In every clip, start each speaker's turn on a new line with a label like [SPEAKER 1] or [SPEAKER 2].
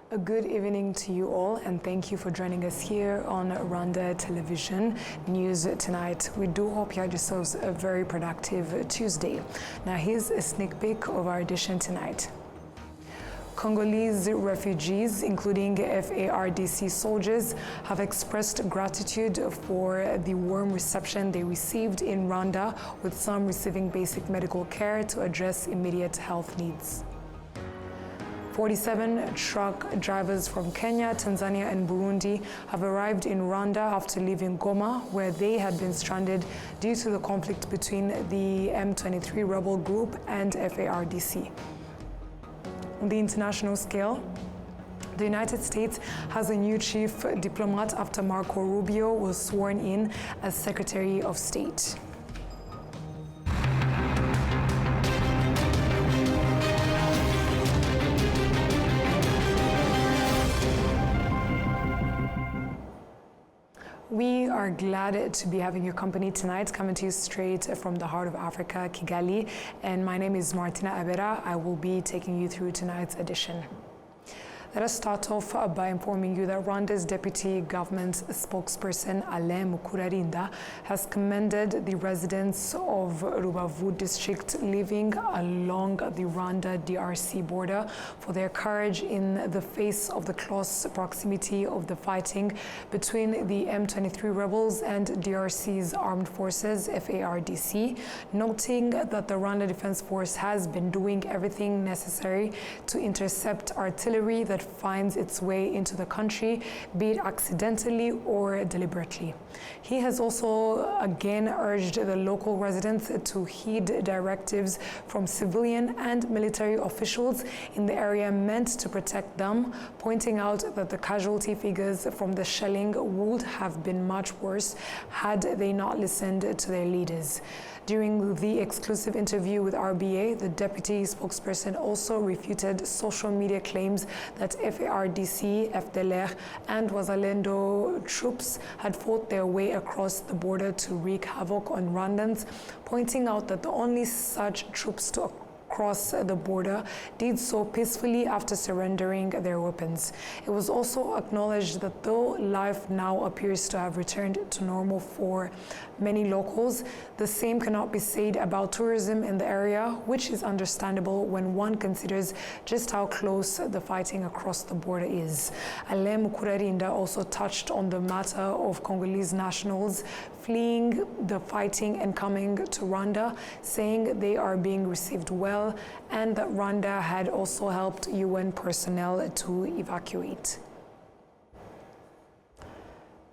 [SPEAKER 1] A good evening to you all, and thank you for joining us here on Rwanda Television News Tonight. We do hope you had yourselves a very productive Tuesday. Now here's a sneak peek of our edition tonight. Congolese refugees, including FARDC soldiers, have expressed gratitude for the warm reception they received in Rwanda, with some receiving basic medical care to address immediate health needs. 47 truck drivers from Kenya, Tanzania, and Burundi have arrived in Rwanda after leaving Goma, where they had been stranded due to the conflict between the M23 rebel group and FARDC. On the international scale, the United States has a new chief diplomat after Marco Rubio was sworn in as Secretary of State. We are glad to be having your company tonight, coming to you straight from the heart of Africa, Kigali. And my name is Martina Abera. I will be taking you through tonight's edition. Let us start off by informing you that Rwanda's deputy government spokesperson Alain Mukurarinda has commended the residents of Rubavu district living along the Rwanda-DRC border for their courage in the face of the close proximity of the fighting between the M23 rebels and DRC's armed forces, FARDC, noting that the Rwanda Defense Force has been doing everything necessary to intercept artillery that finds its way into the country, be it accidentally or deliberately. He has also again urged the local residents to heed directives from civilian and military officials in the area meant to protect them, pointing out that the casualty figures from the shelling would have been much worse had they not listened to their leaders. During the exclusive interview with RBA, the deputy spokesperson also refuted social media claims that FARDC, FDLR, and Wazalendo troops had fought their way across the border to wreak havoc on Rwandans, pointing out that the only such troops to cross the border did so peacefully after surrendering their weapons. It was also acknowledged that though life now appears to have returned to normal for many locals, the same cannot be said about tourism in the area, which is understandable when one considers just how close the fighting across the border is. Alain Mukurarinda also touched on the matter of Congolese nationals fleeing the fighting and coming to Rwanda, saying they are being received well and that Rwanda had also helped UN personnel to evacuate.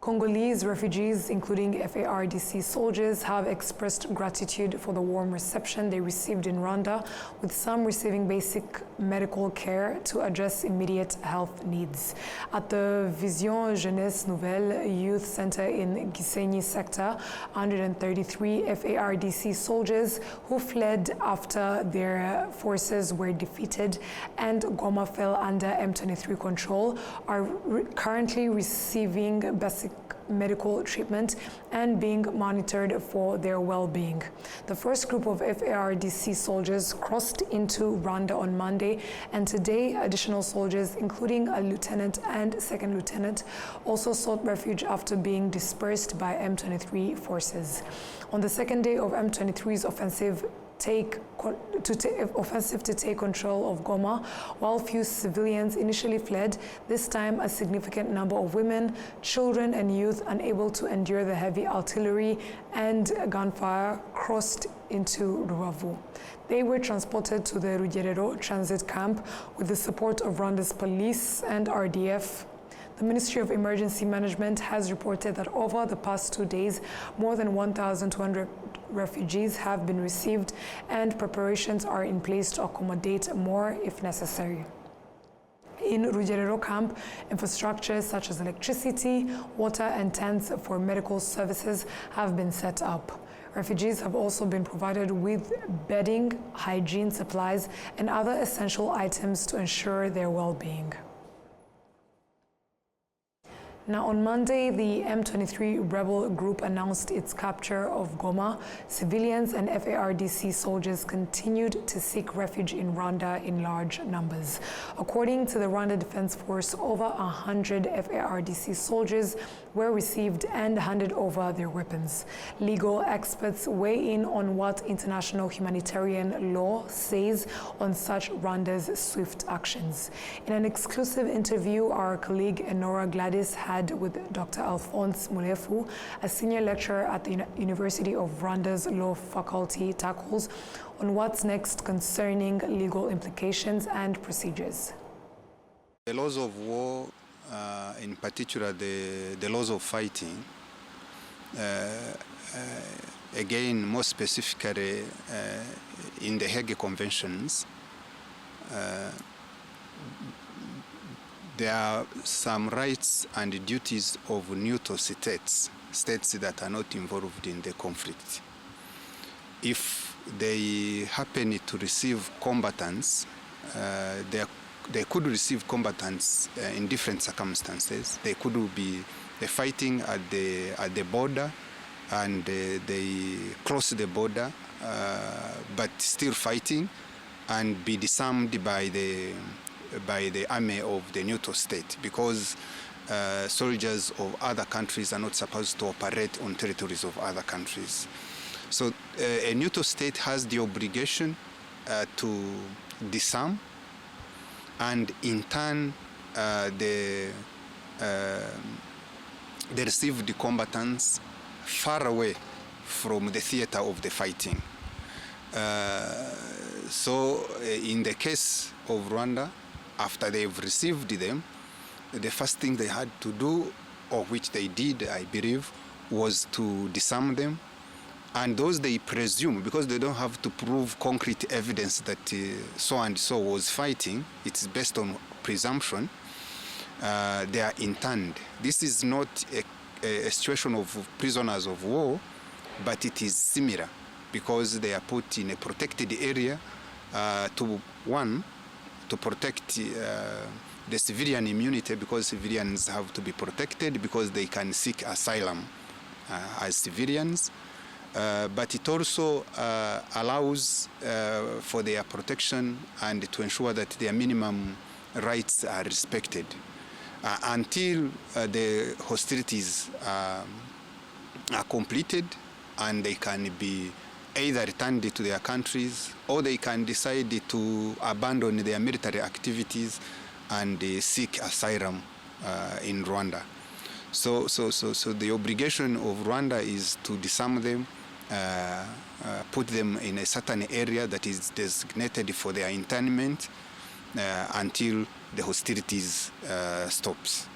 [SPEAKER 1] Congolese refugees, including FARDC soldiers, have expressed gratitude for the warm reception they received in Rwanda, with some receiving basic medical care to address immediate health needs. At the Vision Jeunesse Nouvelle Youth Center in Gisenyi sector, 133 FARDC soldiers who fled after their forces were defeated and Goma fell under M23 control are currently receiving basic medical treatment and being monitored for their well-being. The first group of FARDC soldiers crossed into Rwanda on Monday, and today additional soldiers, including a lieutenant and second lieutenant, also sought refuge after being dispersed by M23 forces. On the second day of M23's offensive to take control of Goma, while few civilians initially fled, this time a significant number of women, children, and youth unable to endure the heavy artillery and gunfire crossed into Rubavu. They were transported to the Rugerero transit camp with the support of Rwanda's police and RDF. The Ministry of Emergency Management has reported that over the past 2 days, more than 1,200 refugees have been received and preparations are in place to accommodate more if necessary. In Rugerero camp, infrastructure such as electricity, water, and tents for medical services have been set up. Refugees have also been provided with bedding, hygiene supplies, and other essential items to ensure their well-being. Now, on Monday, the M23 rebel group announced its capture of Goma. Civilians and FARDC soldiers continued to seek refuge in Rwanda in large numbers. According to the Rwanda Defense Force, over 100 FARDC soldiers were received and handed over their weapons. Legal experts weigh in on what international humanitarian law says on such Rwanda's swift actions. In an exclusive interview, our colleague Enora Gladys had with Dr. Alphonse Mulefu, a senior lecturer at the University of Rwanda's Law Faculty, tackles on what's next concerning legal implications and procedures.
[SPEAKER 2] The laws of war, in particular the laws of fighting, again more specifically in the Hague Conventions, there are some rights and duties of neutral states that are not involved in the conflict. If they happen to receive combatants, they could receive combatants in different circumstances. They could be fighting at the border, and they cross the border, but still fighting, and be disarmed by the army of the neutral state, because soldiers of other countries are not supposed to operate on territories of other countries. So a neutral state has the obligation to disarm, and in turn they receive the combatants far away from the theater of the fighting. So in the case of Rwanda, after they've received them, the first thing they had to do, or which they did, I believe, was to disarm them. And those they presume, because they don't have to prove concrete evidence that so and so was fighting, it's based on presumption, they are interned. This is not a situation of prisoners of war, but it is similar, because they are put in a protected area to protect the civilian immunity, because civilians have to be protected because they can seek asylum as civilians. But it also allows for their protection and to ensure that their minimum rights are respected until the hostilities are completed, and they can be either returned to their countries, or they can decide to abandon their military activities and seek asylum in Rwanda. So the obligation of Rwanda is to disarm them, put them in a certain area that is designated for their internment until the hostilities stops,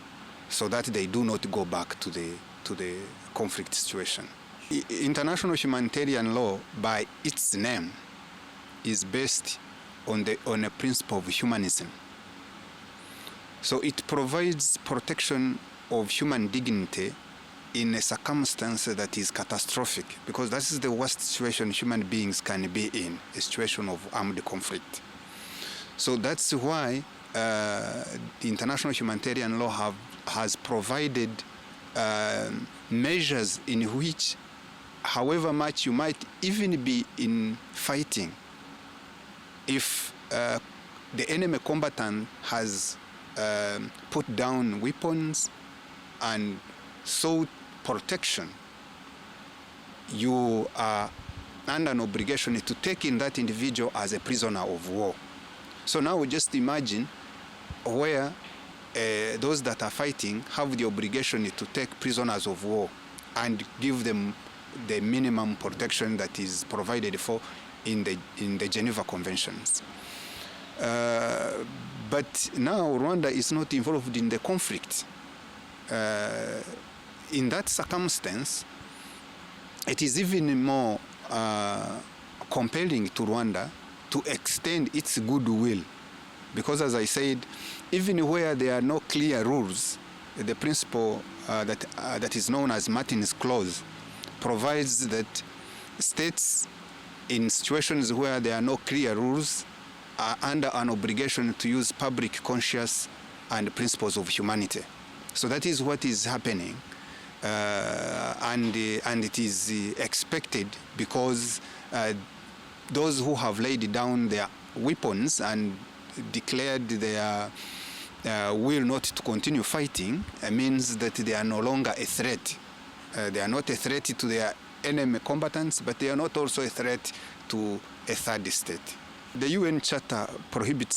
[SPEAKER 2] so that they do not go back to the conflict situation. International humanitarian law, by its name, is based on a principle of humanism. So it provides protection of human dignity in a circumstance that is catastrophic, because that is the worst situation human beings can be in, a situation of armed conflict. So that's why the international humanitarian law has provided measures in which, however much you might even be in fighting, if the enemy combatant has put down weapons and sought protection, you are under an obligation to take in that individual as a prisoner of war. So now just imagine where those that are fighting have the obligation to take prisoners of war and give them the minimum protection that is provided for in the Geneva Conventions. But now Rwanda is not involved in the conflict. In that circumstance, it is even more compelling to Rwanda to extend its goodwill, because, as I said, even where there are no clear rules, the principle that is known as Martin's Clause provides that states in situations where there are no clear rules are under an obligation to use public conscience and principles of humanity. So that is what is happening, and it is expected because those who have laid down their weapons and declared their will not to continue fighting means that they are no longer a threat. They are not a threat to their enemy combatants, but they are not also a threat to a third state. The UN Charter prohibits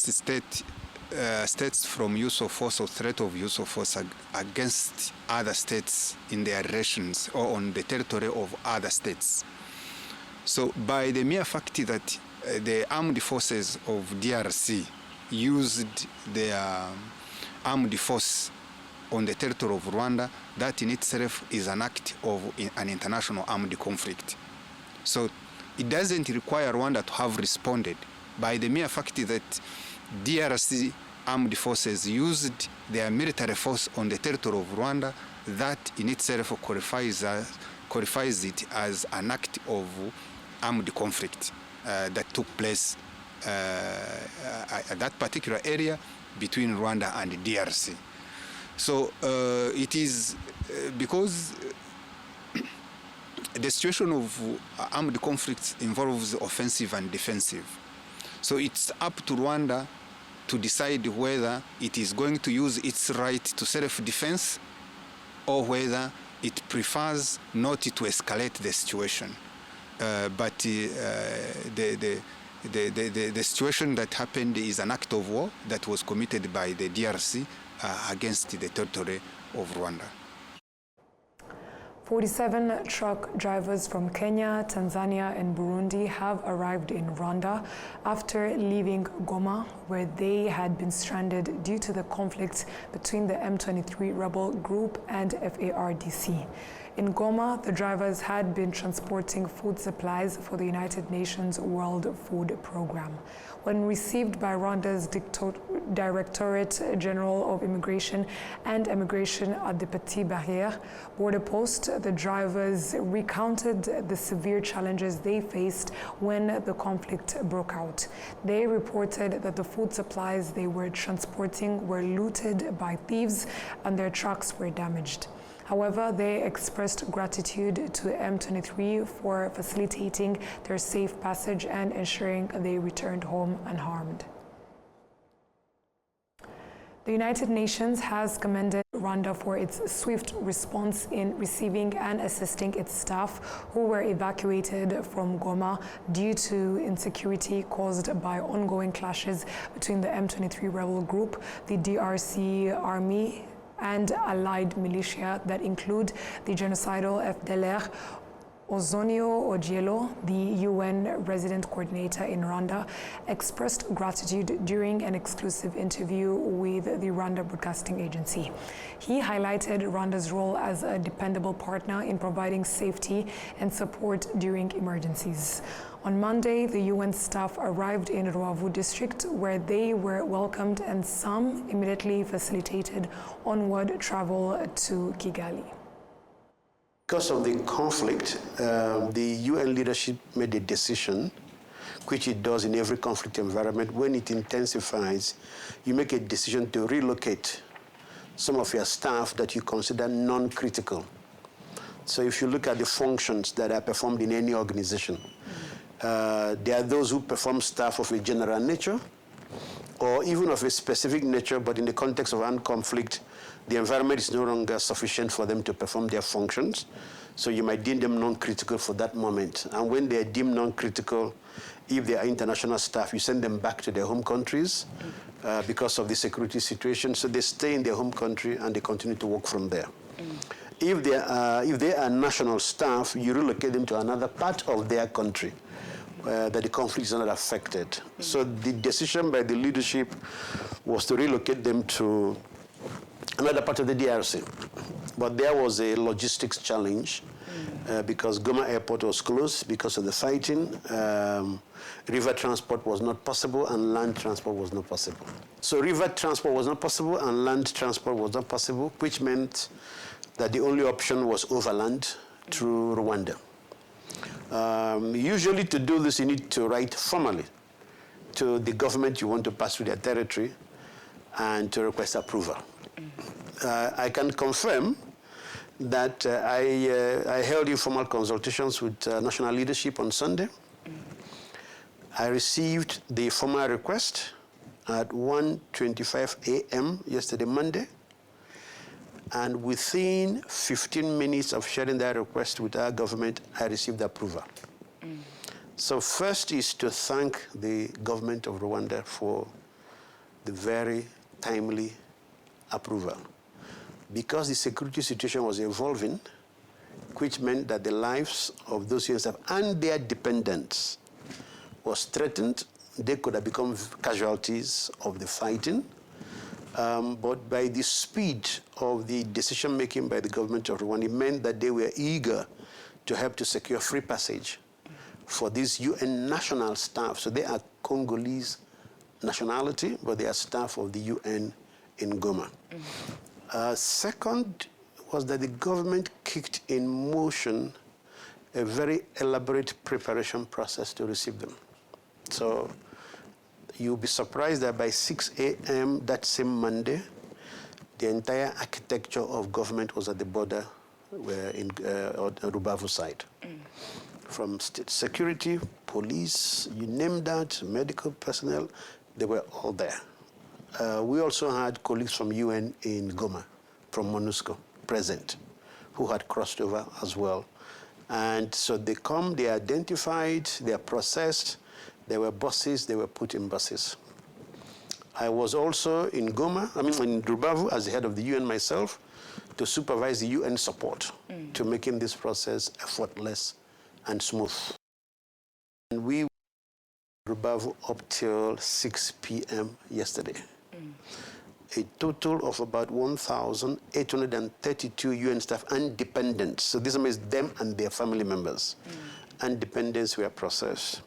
[SPEAKER 2] states from use of force or threat of use of force against other states in their relations or on the territory of other states. So by the mere fact that the armed forces of DRC used their armed force on the territory of Rwanda, that in itself is an act of an international armed conflict. So it doesn't require Rwanda to have responded. By the mere fact that DRC armed forces used their military force on the territory of Rwanda, that in itself qualifies it as an act of armed conflict that took place at that particular area between Rwanda and DRC. So it is because the situation of armed conflicts involves offensive and defensive. So it's up to Rwanda to decide whether it is going to use its right to self-defense or whether it prefers not to escalate the situation. But the situation that happened is an act of war that was committed by the DRC against the territory of Rwanda.
[SPEAKER 1] 47 truck drivers from Kenya, Tanzania, and Burundi have arrived in Rwanda after leaving Goma, where they had been stranded due to the conflict between the M23 rebel group and FARDC. In Goma, the drivers had been transporting food supplies for the United Nations World Food Programme. When received by Rwanda's Directorate General of Immigration and Immigration at the Petit Barrière border post, the drivers recounted the severe challenges they faced when the conflict broke out. They reported that the food supplies they were transporting were looted by thieves and their trucks were damaged. However, they expressed gratitude to M23 for facilitating their safe passage and ensuring they returned home unharmed. The United Nations has commended Rwanda for its swift response in receiving and assisting its staff who were evacuated from Goma due to insecurity caused by ongoing clashes between the M23 rebel group, the DRC army, and allied militia that include the genocidal FDLR. Ozonio Ojielo, the UN resident coordinator in Rwanda, expressed gratitude during an exclusive interview with the Rwanda Broadcasting Agency. He highlighted Rwanda's role as a dependable partner in providing safety and support during emergencies. On Monday, the UN staff arrived in Ruavu district where they were welcomed and some immediately facilitated onward travel to Kigali.
[SPEAKER 3] Because of the conflict, the UN leadership made a decision, which it does in every conflict environment. When it intensifies, you make a decision to relocate some of your staff that you consider non-critical. So if you look at the functions that are performed in any organization, there are those who perform stuff of a general nature or even of a specific nature, but in the context of armed conflict, the environment is no longer sufficient for them to perform their functions. So you might deem them non-critical for that moment. And when they are deemed non-critical, if they are international staff, you send them back to their home countries because of the security situation. So they stay in their home country and they continue to work from there. If they are national staff, you relocate them to another part of their country that the conflict is not affected. So the decision by the leadership was to relocate them to another part of the DRC. But there was a logistics challenge because Goma Airport was closed because of the fighting. River transport was not possible and land transport was not possible. So river transport was not possible and land transport was not possible, which meant that the only option was overland through Rwanda. Usually to do this, you need to write formally to the government you want to pass through their territory and to request approval. I can confirm that I held informal consultations with national leadership on Sunday. I received the formal request at 1:25 a.m. yesterday, Monday. And within 15 minutes of sharing that request with our government, I received approval. So first is to thank the government of Rwanda for the very timely approval. Because the security situation was evolving, which meant that the lives of those UN staff and their dependents was threatened, they could have become casualties of the fighting. But by the speed of the decision-making by the government of Rwanda, it meant that they were eager to help to secure free passage for these UN national staff. So they are Congolese nationality, but they are staff of the UN in Goma. Second was that the government kicked in motion a very elaborate preparation process to receive them. So you'll be surprised that by 6 a.m. that same Monday, the entire architecture of government was at the border in Rubavu side. From state security, police, you name that, medical personnel, they were all there. We also had colleagues from UN in Goma, from MONUSCO, present, who had crossed over as well. And so they come, they are identified, they are processed. There were buses, they were put in buses. I was also in Goma, in Rubavu, as the head of the UN myself, to supervise the UN support to making this process effortless and smooth. And we were in Rubavu up till 6 p.m. yesterday. A total of about 1,832 UN staff and dependents. So this means them and their family members. And dependents were processed.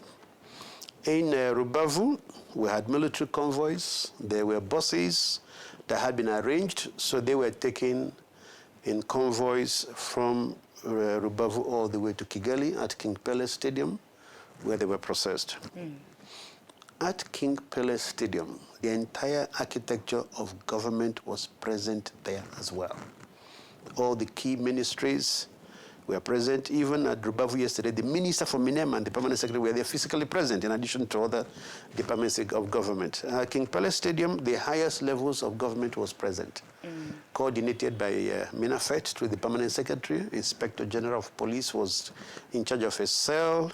[SPEAKER 3] In Rubavu, we had military convoys. There were buses that had been arranged, so they were taken in convoys from Rubavu all the way to Kigali at King Pele Stadium, where they were processed. At King Pele Stadium, the entire architecture of government was present there as well. All the key ministries were present. Even at Rubavu yesterday, the Minister for Minema and the Permanent Secretary were there physically present, in addition to other departments of government. King Pele Stadium, the highest levels of government was present, coordinated by Minafet through the Permanent Secretary. Inspector General of Police was in charge of a cell.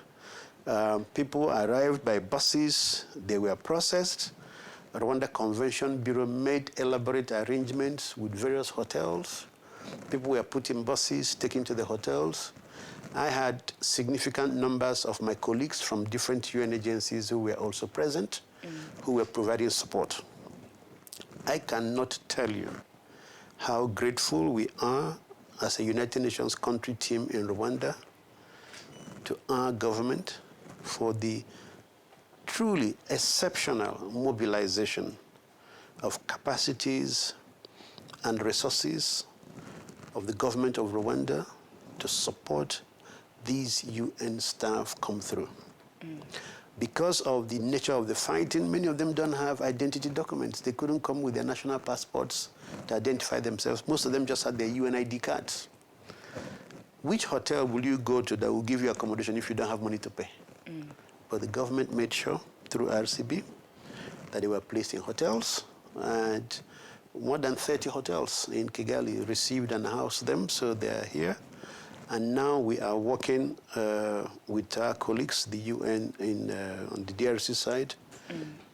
[SPEAKER 3] People arrived by buses. They were processed. Rwanda Convention Bureau made elaborate arrangements with various hotels. People were put in buses, taken to the hotels. I had significant numbers of my colleagues from different UN agencies who were also present, who were providing support. I cannot tell you how grateful we are as a United Nations country team in Rwanda to our government for the truly exceptional mobilization of capacities and resources of the government of Rwanda to support these UN staff come through. Because of the nature of the fighting, many of them don't have identity documents. They couldn't come with their national passports to identify themselves. Most of them just had their UN ID cards. Which hotel will you go to that will give you accommodation if you don't have money to pay? But the government made sure through RCB that they were placed in hotels, and more than 30 hotels in Kigali received and housed them, so they are here. And now we are working with our colleagues, the UN on the DRC side,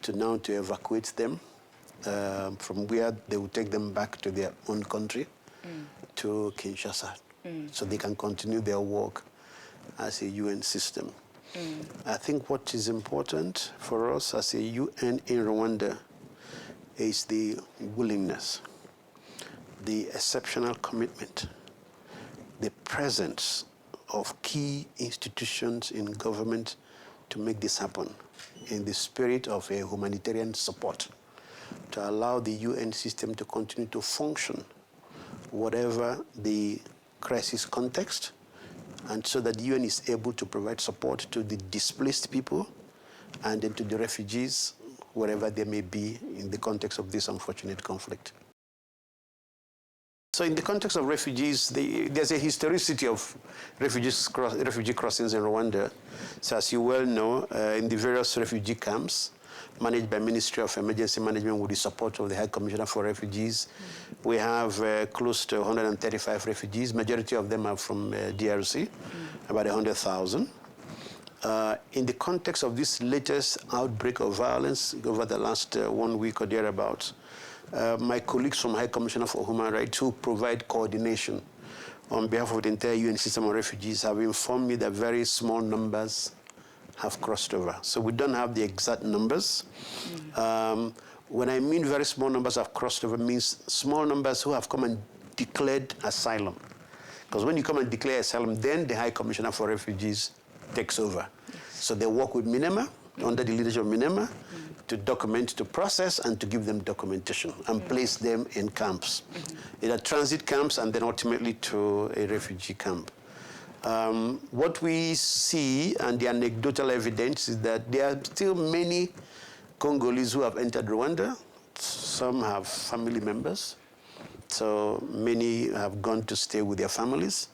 [SPEAKER 3] to evacuate them from where they will take them back to their own country, to Kinshasa, so they can continue their work as a UN system. I think what is important for us as a UN in Rwanda is the willingness, the exceptional commitment, the presence of key institutions in government to make this happen in the spirit of a humanitarian support, to allow the UN system to continue to function, whatever the crisis context, and so that the UN is able to provide support to the displaced people and then to the refugees, wherever they may be in the context of this unfortunate conflict. So in the context of refugees, there's a historicity of refugee crossings in Rwanda. So as you well know, in the various refugee camps managed by Ministry of Emergency Management with the support of the High Commissioner for Refugees, we have close to 135 refugees. Majority of them are from DRC, about 100,000. In the context of this latest outbreak of violence over the last 1 week or thereabouts, my colleagues from High Commissioner for Human Rights who provide coordination on behalf of the entire UN system of refugees have informed me that very small numbers have crossed over. So we don't have the exact numbers. When I mean very small numbers have crossed over, means small numbers who have come and declared asylum. Because when you come and declare asylum, then the High Commissioner for Refugees takes over. So they work with MINEMA, under the leadership of MINEMA, to document, to process, and to give them documentation and place them in camps, either transit camps and then ultimately to a refugee camp. What we see, and the anecdotal evidence, is that there are still many Congolese who have entered Rwanda. Some have family members. So many have gone to stay with their families.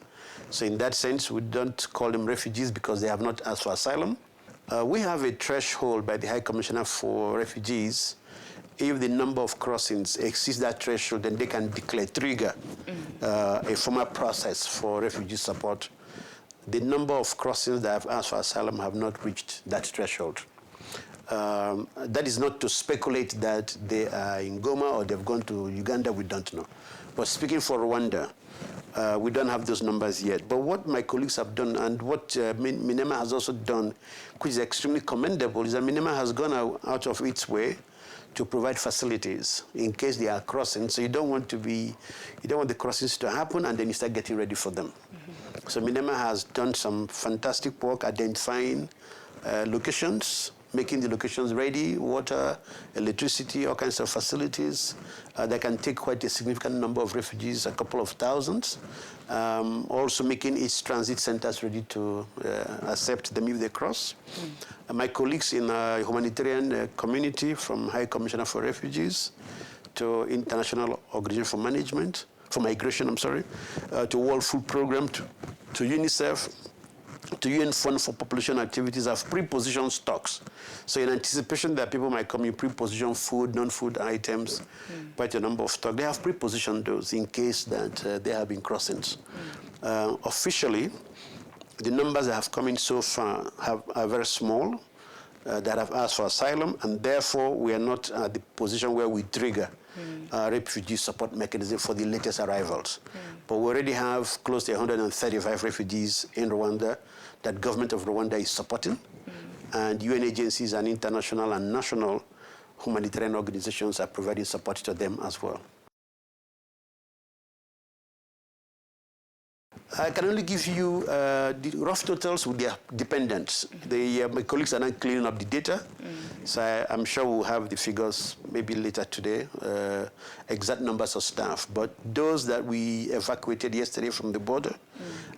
[SPEAKER 3] So in that sense, we don't call them refugees because they have not asked for asylum. We have a threshold by the High Commissioner for Refugees. If the number of crossings exceeds that threshold, then they can trigger a formal process for refugee support. The number of crossings that have asked for asylum have not reached that threshold. That is not to speculate that they are in Goma or they've gone to Uganda, we don't know. But speaking for Rwanda, we don't have those numbers yet. But what my colleagues have done and what MINEMA has also done, which is extremely commendable, is that MINEMA has gone out of its way to provide facilities in case they are crossing. So you don't want the crossings to happen and then you start getting ready for them. So MINEMA has done some fantastic work identifying locations, making the locations ready, water, electricity, all kinds of facilities that can take quite a significant number of refugees, a couple of thousands. Also making its transit centers ready to accept them if they cross. My colleagues in the humanitarian community, from High Commissioner for Refugees to International Organization for Migration, to World Food Programme, to UNICEF, to UN Fund for Population Activities, have pre-positioned stocks. So in anticipation that people might come in, pre-position food, non-food items, quite a number of stocks. They have pre-positioned those in case that there have been crossings. Officially, the numbers that have come in so far are very small, that have asked for asylum, and therefore we are not at the position where we trigger refugee support mechanism for the latest arrivals. But we already have close to 135 refugees in Rwanda that government of Rwanda is supporting, and UN agencies and international and national humanitarian organizations are providing support to them as well. I can only give you the rough totals with their dependents. My colleagues are now cleaning up the data, so I'm sure we'll have the figures maybe later today, exact numbers of staff. But those that we evacuated yesterday from the border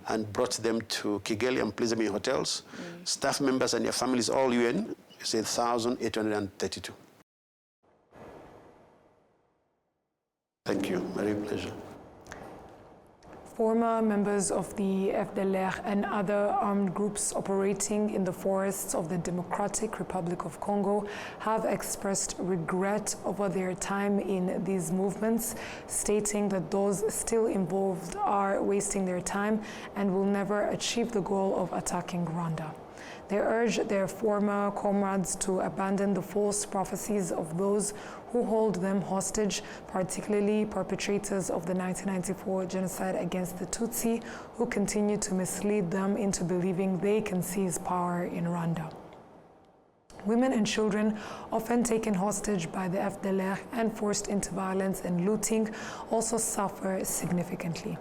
[SPEAKER 3] and brought them to Kigali and placed them in hotels, staff members and their families, all UN, is 1,832. Thank you. Very pleasure.
[SPEAKER 1] Former members of the FDLR and other armed groups operating in the forests of the Democratic Republic of Congo have expressed regret over their time in these movements, stating that those still involved are wasting their time and will never achieve the goal of attacking Rwanda. They urge their former comrades to abandon the false prophecies of those who hold them hostage, particularly perpetrators of the 1994 genocide against the Tutsi, who continue to mislead them into believing they can seize power in Rwanda. Women and children, often taken hostage by the FDLR and forced into violence and looting, also suffer significantly.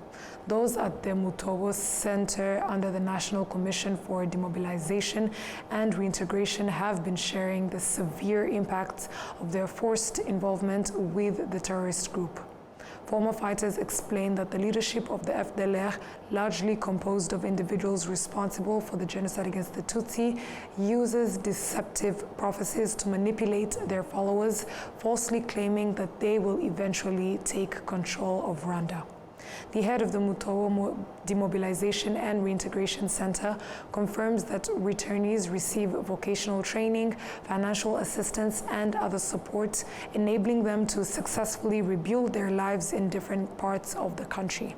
[SPEAKER 1] Those at the Mutobo Center under the National Commission for Demobilization and Reintegration have been sharing the severe impacts of their forced involvement with the terrorist group. Former fighters explained that the leadership of the FDLR, largely composed of individuals responsible for the genocide against the Tutsi, uses deceptive prophecies to manipulate their followers, falsely claiming that they will eventually take control of Rwanda. The head of the Mutobo Demobilization and Reintegration Center confirms that returnees receive vocational training, financial assistance, and other support, enabling them to successfully rebuild their lives in different parts of the country.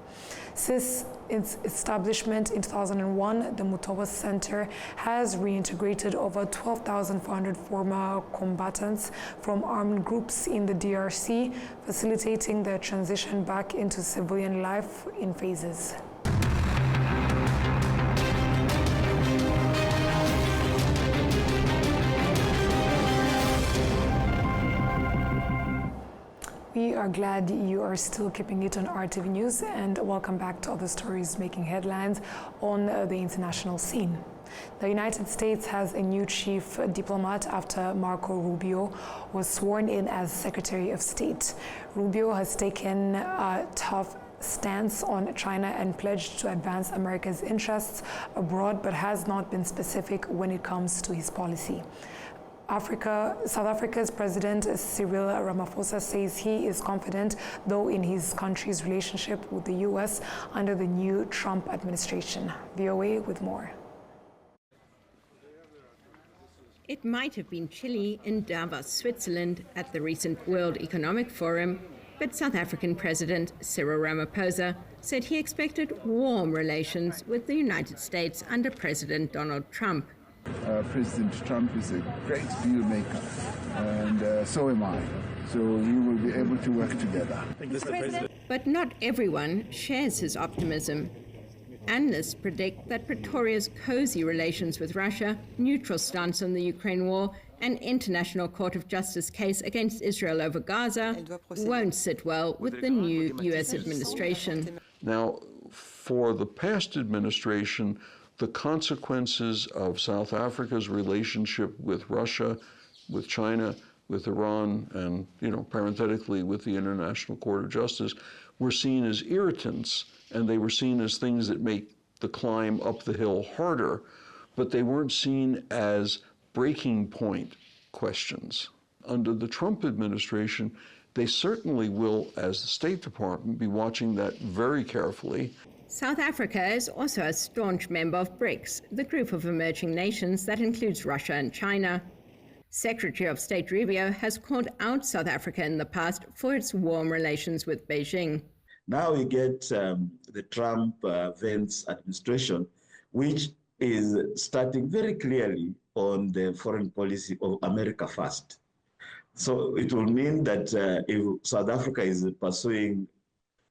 [SPEAKER 1] Since its establishment in 2001, the Mutobo Center has reintegrated over 12,400 former combatants from armed groups in the DRC, facilitating their transition back into civilian life in phases. We are glad you are still keeping it on RTV News, and welcome back to other stories making headlines on the international scene. The United States has a new chief diplomat after Marco Rubio was sworn in as Secretary of State. Rubio has taken a tough stance on China and pledged to advance America's interests abroad, but has not been specific when it comes to his policy. South Africa's President Cyril Ramaphosa says he is confident, though, in his country's relationship with the U.S. under the new Trump administration. VOA with more.
[SPEAKER 4] It might have been chilly in Davos, Switzerland at the recent World Economic Forum, but South African President Cyril Ramaphosa said he expected warm relations with the United States under President Donald Trump.
[SPEAKER 5] President Trump is a great deal maker, and so am I. So we will be able to work together.
[SPEAKER 4] But not everyone shares his optimism. Analysts predict that Pretoria's cozy relations with Russia, neutral stance on the Ukraine war, and International Court of Justice case against Israel over Gaza won't sit well with the new U.S. administration.
[SPEAKER 6] Now, for the past administration, the consequences of South Africa's relationship with Russia, with China, with Iran, and, parenthetically, with the International Court of Justice, were seen as irritants, and they were seen as things that make the climb up the hill harder, but they weren't seen as breaking point questions. Under the Trump administration, they certainly will, as the State Department, be watching that very carefully.
[SPEAKER 4] South Africa is also a staunch member of BRICS, the group of emerging nations that includes Russia and China. Secretary of State Rubio has called out South Africa in the past for its warm relations with Beijing.
[SPEAKER 7] Now we get the Trump-Vance administration, which is starting very clearly on the foreign policy of America first. So it will mean that if South Africa is pursuing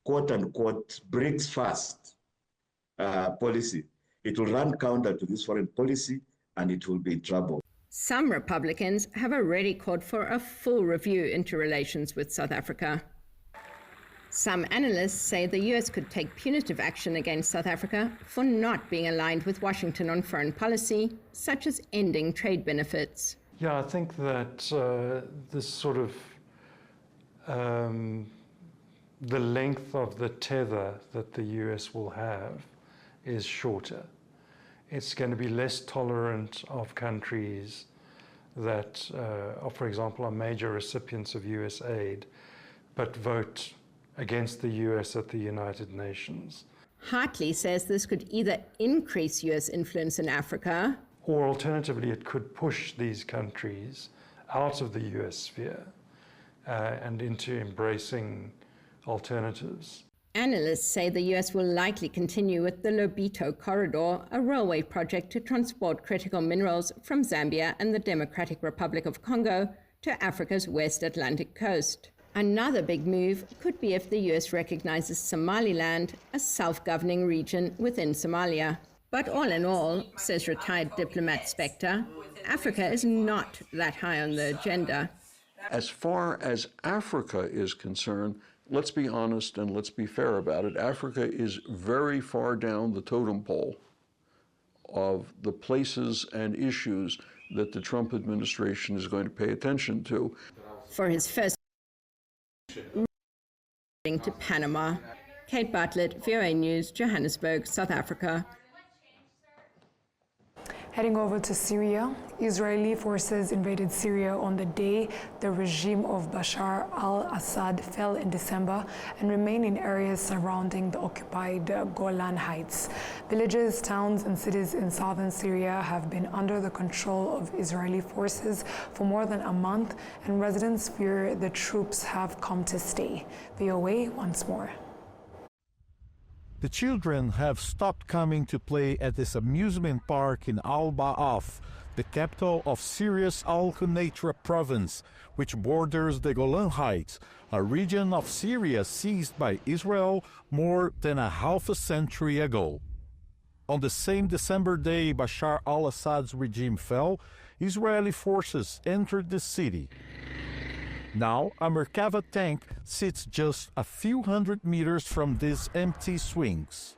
[SPEAKER 7] quote-unquote BRICS first policy, it will run counter to this foreign policy and it will be in trouble.
[SPEAKER 4] Some Republicans have already called for a full review into relations with South Africa. Some analysts say the US could take punitive action against South Africa for not being aligned with Washington on foreign policy, such as ending trade benefits.
[SPEAKER 8] Yeah, I think that this sort of the length of the tether that the US will have is shorter. It's going to be less tolerant of countries that, for example, are major recipients of US aid, but vote against the US at the United Nations.
[SPEAKER 4] Hartley says this could either increase US influence in Africa,
[SPEAKER 8] or alternatively, it could push these countries out of the US sphere and into embracing alternatives.
[SPEAKER 4] Analysts say the US will likely continue with the Lobito Corridor, a railway project to transport critical minerals from Zambia and the Democratic Republic of Congo to Africa's West Atlantic coast. Another big move could be if the US recognizes Somaliland, a self-governing region within Somalia. But all in all, says retired diplomat Spector, Africa is not that high on the agenda.
[SPEAKER 6] As far as Africa is concerned, let's be honest and let's be fair about it. Africa is very far down the totem pole of the places and issues that the Trump administration is going to pay attention to.
[SPEAKER 4] For his first to Panama, Kate Bartlett, VOA News, Johannesburg, South Africa.
[SPEAKER 1] Heading over to Syria, Israeli forces invaded Syria on the day the regime of Bashar al-Assad fell in December and remain in areas surrounding the occupied Golan Heights. Villages, towns, and cities in southern Syria have been under the control of Israeli forces for more than a month, and residents fear the troops have come to stay. VOA once more.
[SPEAKER 9] The children have stopped coming to play at this amusement park in Al-Ba'af, the capital of Syria's Al-Qunaytra province, which borders the Golan Heights, a region of Syria seized by Israel more than a half a century ago. On the same December day Bashar al-Assad's regime fell, Israeli forces entered the city. Now, a Merkava tank sits just a few hundred meters from these empty swings.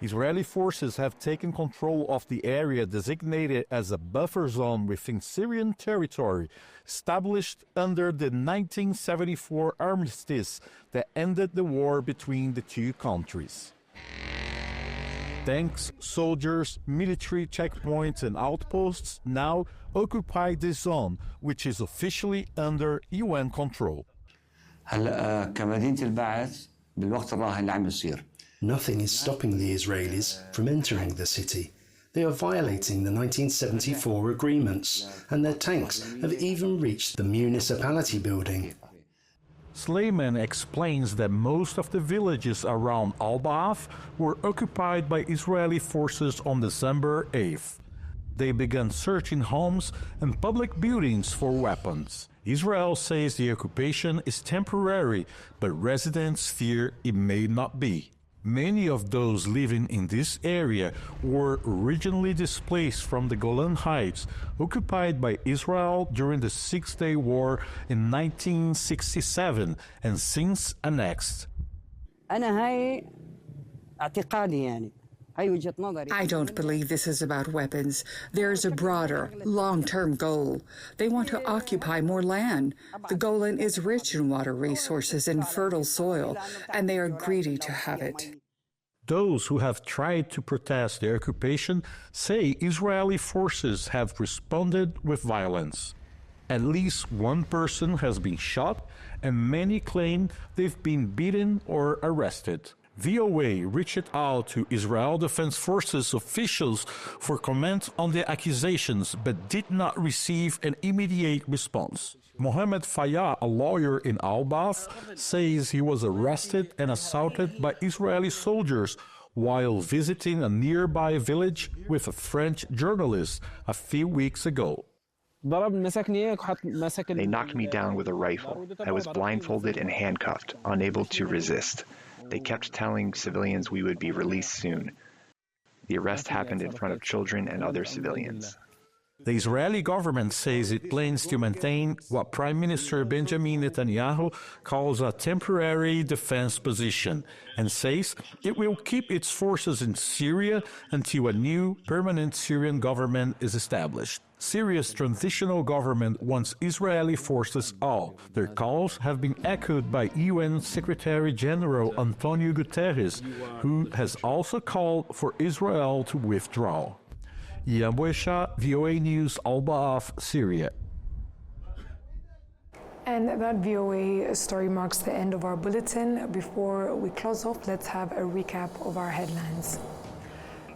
[SPEAKER 9] Israeli forces have taken control of the area designated as a buffer zone within Syrian territory, established under the 1974 armistice that ended the war between the two countries. Tanks, soldiers, military checkpoints and outposts now occupy this zone, which is officially under UN control.
[SPEAKER 10] Nothing is stopping the Israelis from entering the city. They are violating the 1974 agreements, and their tanks have even reached the municipality building.
[SPEAKER 9] Sleiman explains that most of the villages around Al-Ba'af were occupied by Israeli forces on December 8th. They began searching homes and public buildings for weapons. Israel says the occupation is temporary, but residents fear it may not be. Many of those living in this area were originally displaced from the Golan Heights, occupied by Israel during the Six-Day War in 1967 and since annexed.
[SPEAKER 11] I don't believe this is about weapons. There's a broader, long-term goal. They want to occupy more land. The Golan is rich in water resources and fertile soil, and they are greedy to have it.
[SPEAKER 9] Those who have tried to protest the occupation say Israeli forces have responded with violence. At least one person has been shot, and many claim they've been beaten or arrested. VOA reached out to Israel Defense Forces officials for comment on the accusations, but did not receive an immediate response. Mohammed Fayyah, a lawyer in Al-Ba'af, says he was arrested and assaulted by Israeli soldiers while visiting a nearby village with a French journalist a few weeks ago.
[SPEAKER 12] They knocked me down with a rifle. I was blindfolded and handcuffed, unable to resist. They kept telling civilians we would be released soon. The arrest happened in front of children and other civilians.
[SPEAKER 9] The Israeli government says it plans to maintain what Prime Minister Benjamin Netanyahu calls a temporary defense position, and says it will keep its forces in Syria until a new permanent Syrian government is established. Syria's transitional government wants Israeli forces out. Their calls have been echoed by UN Secretary General Antonio Guterres, who has also called for Israel to withdraw. Ian Buesha, VOA News, Al-Ba'af, Syria.
[SPEAKER 1] And that VOA story marks the end of our bulletin. Before we close off, let's have a recap of our headlines.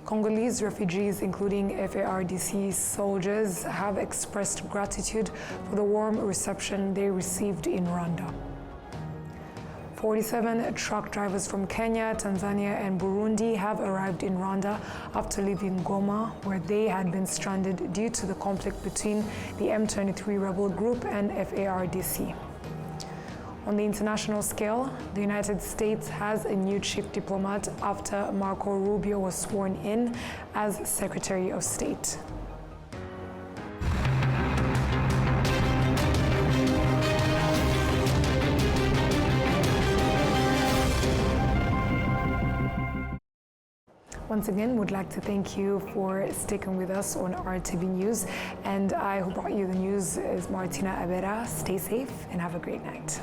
[SPEAKER 1] Congolese refugees, including FARDC soldiers, have expressed gratitude for the warm reception they received in Rwanda. 47 truck drivers from Kenya, Tanzania, and Burundi have arrived in Rwanda after leaving Goma, where they had been stranded due to the conflict between the M23 rebel group and FARDC. On the international scale, the United States has a new chief diplomat after Marco Rubio was sworn in as Secretary of State. Once again, would like to thank you for sticking with us on RTV News. And I who brought you the news is Martina Abera. Stay safe and have a great night.